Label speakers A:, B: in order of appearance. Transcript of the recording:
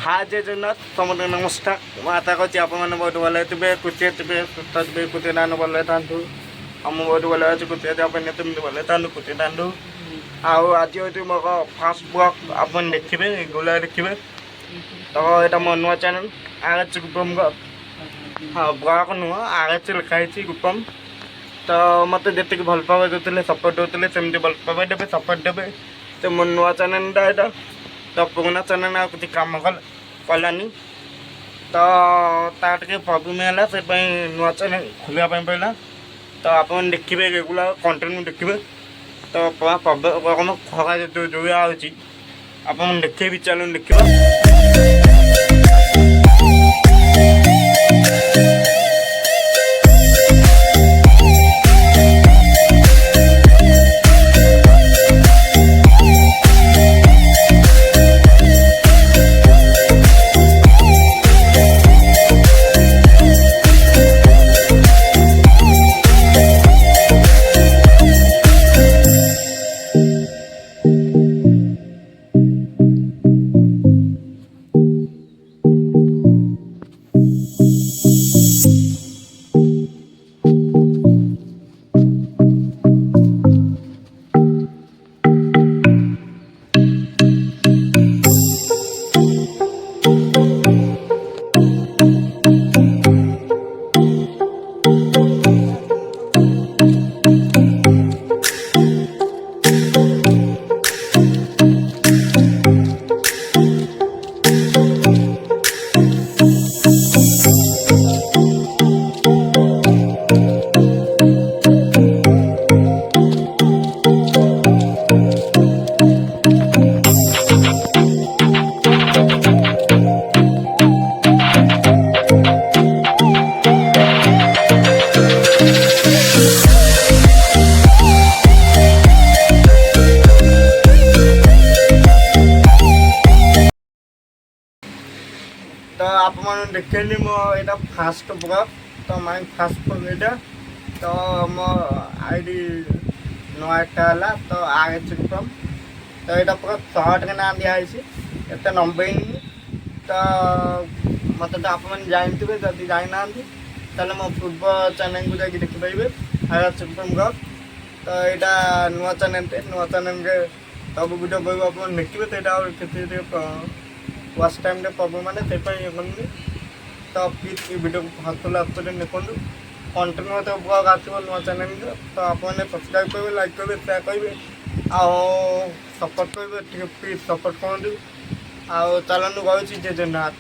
A: हाय जय जगन्नाथ समस्त नमस्कार ମୁଁ ଆଶା କରୁଛି ଆପଣମାନେ ବହୁତ ଭଲ ଥିବେ ଖୁସି ଥିବେ ସୁସ୍ଥ ଥିବେ ଖୁସି ଥାନ୍ତୁ ଭଲ ଥାନ୍ତୁ ଆଉ ମୁଁ ବହୁତ ଭଲ ଅଛି ଖୁସି ଅଛି ଆପଣ ସେମିତି ଭଲ ଥାନ୍ତୁ ଖୁସି ଥାନ୍ତୁ ଆଉ ଆଜି ହେଉଛି ମୋର ଫାର୍ଷ୍ଟ ବ୍ଲଗ୍ ଆପଣ ଦେଖିବେ ଏଗୁଲା ଦେଖିବେ ତ ଏଇଟା ମୋ ନୂଆ ଚ୍ୟାନେଲ୍ ଆରଏଚ୍ ଗୁପମ୍ ହଁ ବ୍ଲଗ୍ ନୁହଁ ଆରଏଚ୍ ଲେଖା ହେଇଛି ଗୁପମ୍ ତ ମୋତେ ଯେତିକି ଭଲ ପାଇବା ଦେଉଥିଲେ ସପୋର୍ଟ ଦେଉଥିଲେ ସେମିତି ଭଲ ପାଇବା ଦେବେ ସପୋର୍ଟ ଦେବେ ତ ମୋ ନୂଆ ଚ୍ୟାନେଲ୍ଟା ଏଇଟା ତ ପୁରୁଣା ଚ୍ୟାନେଲ୍ ଆଉ କିଛି କାମ କଲାନି ତ ତାର ଟିକେ ପ୍ରୋବ୍ଲେମ୍ ହେଲା ସେଥିପାଇଁ ନୂଆ ଚ୍ୟାନେଲ୍ ଖୋଲିବା ପାଇଁ ପଡ଼ିଲା ତ ଆପଣ ଦେଖିବେ ରେଗୁଲାର କଣ୍ଟେଣ୍ଟ ଦେଖିବେ ତ ପୁରା ପ୍ରୋବ୍ଲେମ୍ ଖରା ଯେଉଁ ହେଉଛି ଆପଣ ଦେଖେଇବି ଚ୍ୟାନେଲ୍ ଦେଖିବେ। तो आप देखिए मो यहाँ फास्ट ब्लॉग तो माइ फास्ट ब्लॉग यहाँ तो मो आईडी नुआटा है तो आरएच गुपम तो यहाँ पूरा शॉर्ट के नाम दिखाई एत लंबे तो मत तो आप जानते जदि जाना तेल मो पूर्व चैनल को जाकि देखिपारे आरएच गुपम ब्लॉग तो यहाँ नुआ चैनल के सब वीडियो कहूँ आप देखिए तो यहाँ किसी वाच टाइम प्रॉब्लम मैंने ये तो प्लीज ये वीडियो को हाथुल देखो कंटेन्ट मत ब्लॉग आसो नुआ चैनल तो आप सब्सक्राइब करेंगे लाइक करेंगे शेयर करेंगे आउ सपोर्ट करेंगे प्लीज सपोर्ट करूँ आउ चलू कहूँ जय जगन्नाथ।